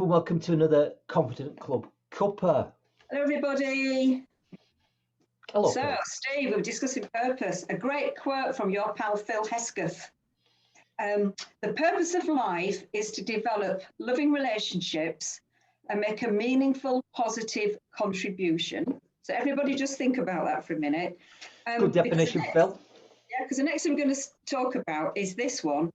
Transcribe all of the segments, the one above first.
and welcome to another Confident Club Cuppa. Hello, everybody. Hello. So, Steve, we're discussing purpose. A great quote from your pal Phil Hesketh. The purpose of life is to develop loving relationships and make a meaningful, positive contribution. So everybody just think about that for a minute. Good definition, Phil. Yeah, because the next thing we're going to talk about is this one.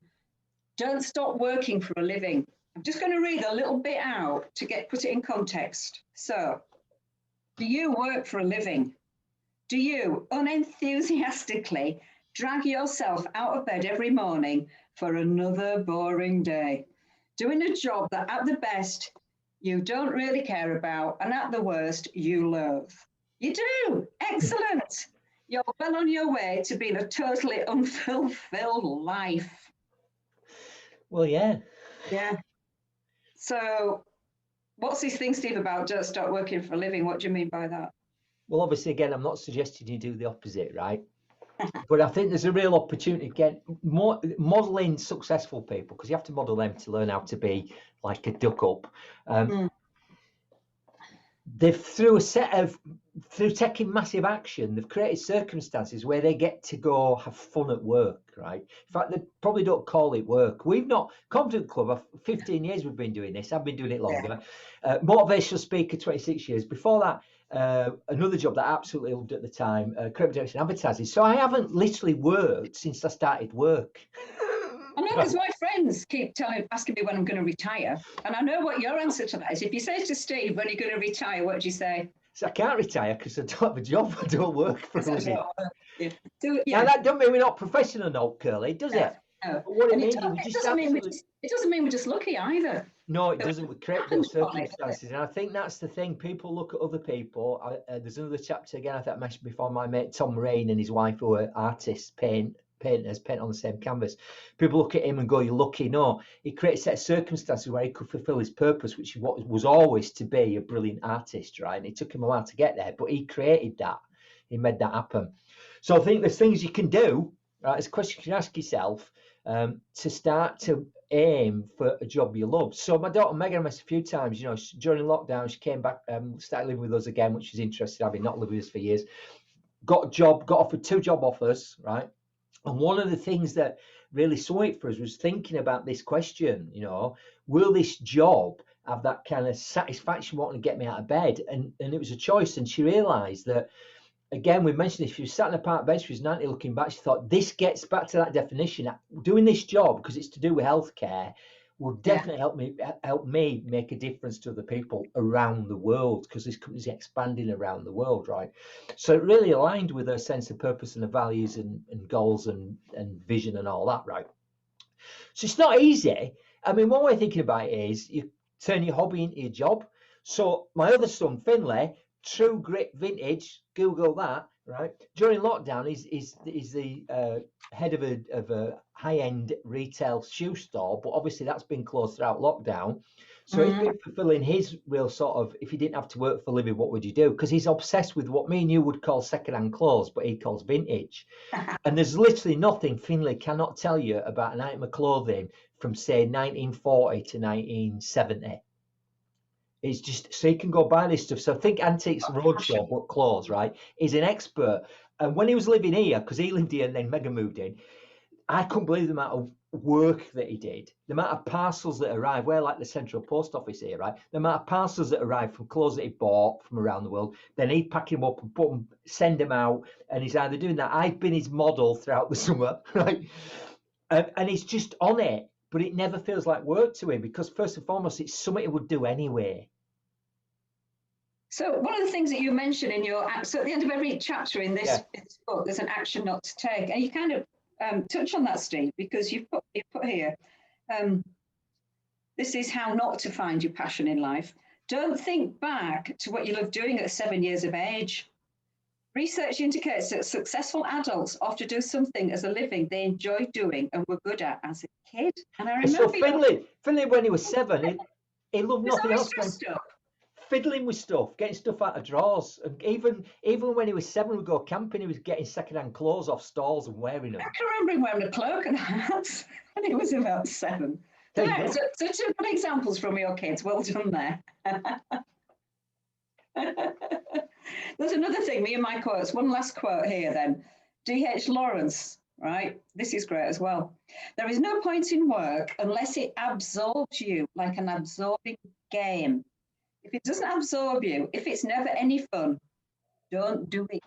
Don't stop working for a living. I'm just going to read a little bit out to put it in context. So, do you work for a living? Do you unenthusiastically drag yourself out of bed every morning for another boring day, doing a job that at the best you don't really care about and at the worst you loathe? You do. Excellent. You're well on your way to being a totally unfulfilled life. Well, yeah. Yeah. So what's this thing, Steve, about don't start working for a living? What do you mean by that? Well, obviously, again, I'm not suggesting you do the opposite, right? But I think there's a real opportunity, again, modelling successful people, because you have to model them to learn how to be like a duck up. They've, through taking massive action, they've created circumstances where they get to go have fun at work, right? In fact, they probably don't call it work. We've not, Confident Club, 15 years we've been doing this. I've been doing it longer. Yeah. Motivational speaker, 26 years. Before that, another job that I absolutely loved at the time, creative direction advertising. So I haven't literally worked since I started work. I know, because my friends keep asking me when I'm going to retire. And I know what your answer to that is. If you say to Steve, when are you going to retire, what do you say? So I can't retire because I don't have a job. I don't work for a living. Yeah. Now, that doesn't mean we're not professional, no, Curly, does it? No. But what it doesn't mean we're just lucky either. No, it doesn't. We create those circumstances. And I think that's the thing. People look at other people. There's another chapter, again, I think I mentioned before, my mate Tom Rain and his wife, who are artists, painters, paint on the same canvas. People look at him and go, you're lucky. No, he created a set of circumstances where he could fulfill his purpose, which was always to be a brilliant artist, right? And it took him a while to get there, but he created that. He made that happen. So I think there's things you can do, right? It's a question you can ask yourself to start to aim for a job you love. So my daughter Megan asked a few times, during lockdown, she came back, started living with us again, which she's interested, having not lived with us for years. Got offered 2 job offers, right? And one of the things that really swung for us was thinking about this question, will this job have that kind of satisfaction wanting to get me out of bed? And it was a choice. And she realised that, again, we mentioned if she was sat in a park bench, she was 90 looking back, she thought this gets back to that definition. Doing this job, because it's to do with healthcare, will definitely help me make a difference to other people around the world, because this company's expanding around the world, right? So it really aligned with her sense of purpose and her values and goals and vision and all that, right? So it's not easy. I mean, one way of thinking about it is you turn your hobby into your job. So my other son, Finlay, True Grit Vintage, Google that, right? During lockdown, he's the head of a high-end retail shoe store, but obviously that's been closed throughout lockdown. So he's been fulfilling his real sort of, if you didn't have to work for a living, what would you do? Because he's obsessed with what me and you would call second-hand clothes, but he calls vintage. And there's literally nothing Finlay cannot tell you about an item of clothing from, say, 1940 to 1970. It's just, so you can go buy this stuff. So think Antiques Roadshow, but clothes, right? He's an expert. And when he was living here, because he lived here and then Megan moved in, I couldn't believe the amount of work that he did. The amount of parcels that arrived. We're like the central post office here, right? The amount of parcels that arrived from clothes that he bought from around the world. Then he'd pack them up and put them, send them out. And he's either doing that. I've been his model throughout the summer, right? And he's just on it. But it never feels like work to him, because first and foremost, it's something he would do anyway. So one of the things that you mentioned in so at the end of every chapter in this book, there's an action not to take. And you kind of touch on that, Steve, because you've put here, this is how not to find your passion in life. Don't think back to what you loved doing at 7 years of age. Research indicates that successful adults often do something as a living they enjoy doing and were good at as a kid. And I remember Finlay, when he was 7, he loved nothing else than fiddling with stuff, getting stuff out of drawers. And even when he was 7, we'd go camping, he was getting second-hand clothes off stalls and wearing them. I can remember him wearing a cloak and hat when he was about 7. There you go. So two good examples from your kids. Well done there. There's another thing, me and my quotes. One last quote here then. D.H. Lawrence, right? This is great as well. There is no point in work unless it absorbs you like an absorbing game. If it doesn't absorb you, if it's never any fun, don't do it.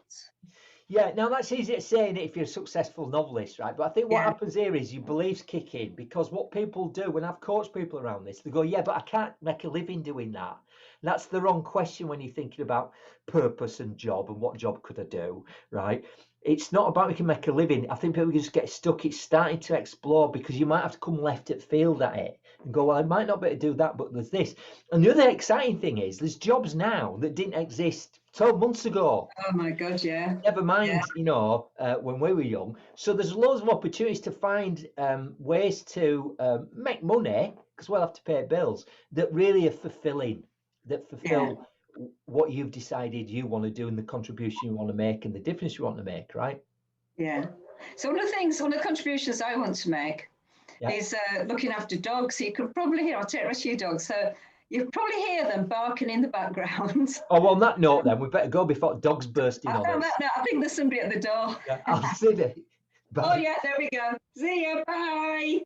Yeah, now that's easy to say if you're a successful novelist, right? But I think what happens here is your beliefs kick in, because what people do, when I've coached people around this, they go, yeah, but I can't make a living doing that. And that's the wrong question when you're thinking about purpose and job and what job could I do, right? It's not about we can make a living. I think people just get stuck. It's starting to explore, because you might have to come left at field at it and go, well, I might not be able to do that, but there's this. And the other exciting thing is there's jobs now that didn't exist 12 months ago. Oh my God, yeah. Never mind, when we were young. So there's loads of opportunities to find ways to make money, because we'll have to pay bills, that really are fulfilling, that fulfill what you've decided you want to do and the contribution you want to make and the difference you want to make, right? Yeah. So one of the contributions I want to make is looking after dogs. So you can probably hear, I'll take the rest of your dogs. So you probably hear them barking in the background. Oh, well, on that note, then we better go before dogs burst in on us. I think there's somebody at the door. Yeah, I'll see you. Bye. Oh yeah, there we go. See you. Bye.